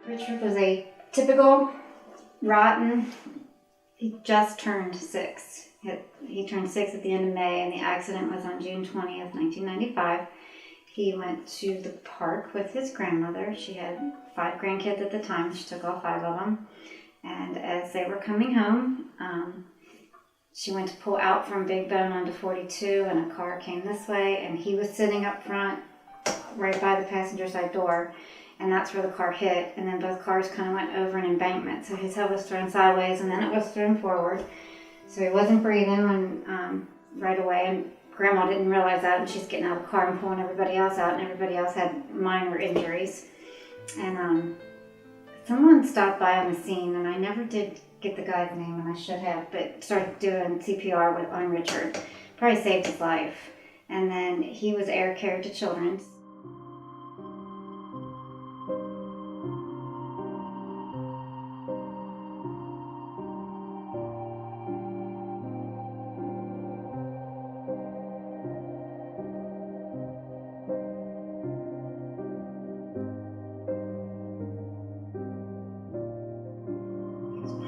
Richard was a typical rotten. He just turned 6. He turned 6 at the end of May, and the accident was on June 20th, 1995. He went to the park with his grandmother. She had 5 grandkids at the time. She took all 5 of them. And as they were coming home, she went to pull out from Big Bone onto 42, and a car came this way, and he was sitting up front right by the passenger side door, and that's where the car hit, and then both cars kind of went over an embankment, so his head was thrown sideways, and then it was thrown forward, so he wasn't breathing when right away, and Grandma didn't realize that, and she's getting out of the car and pulling everybody else out, and everybody else had minor injuries, and someone stopped by on the scene, and I never did get the guy's name, and I should have, but started doing CPR on Richard. Probably saved his life. And then he was air carried to Children's.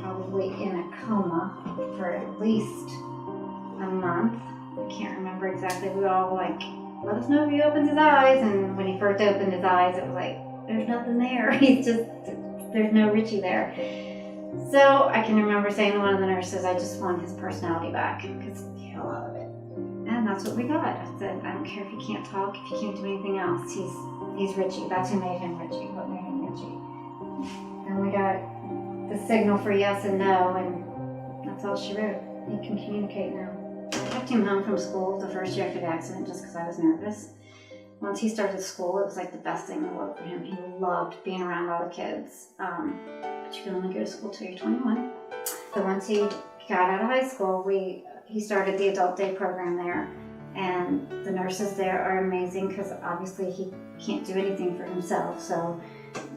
Probably in a coma for at least a month. I can't remember exactly. We were all like, let us know if he opens his eyes. And when he first opened his eyes, it was like, there's nothing there. There's no Richie there. So I can remember saying to one of the nurses, I just want his personality back, because he had a lot of it. And that's what we got. I said, I don't care if he can't talk, if he can't do anything else. He's Richie. That's who made him Richie. What made him Richie? And we got the signal for yes and no, and that's all she wrote. He can communicate now. I kept him home from school the first year after the accident just because I was nervous. Once he started school, it was like the best thing in the world for him. He loved being around all the kids. But you can only go to school till you're 21. So once he got out of high school, he started the adult day program there. And the nurses there are amazing because obviously he can't do anything for himself. So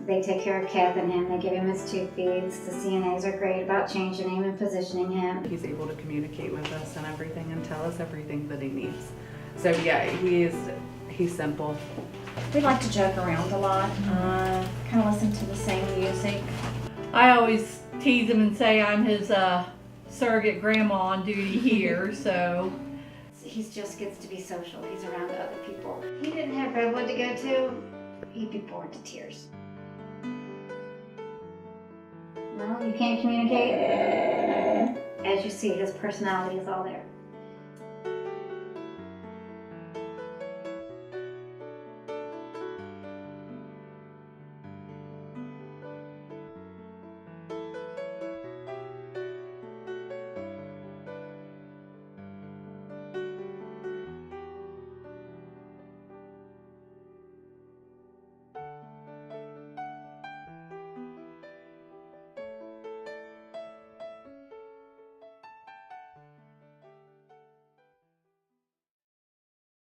they take care of Kep and him. They give him his tooth feeds. The CNAs are great about changing him and positioning him. He's able to communicate with us and everything and tell us everything that he needs. So yeah, he's simple. We like to joke around a lot, kind of listen to the same music. I always tease him and say I'm his surrogate grandma on duty here, so. He just gets to be social. He's around other people. If he didn't have Redwood to go to, he'd be bored to tears. No, you can't communicate. As you see, his personality is all there.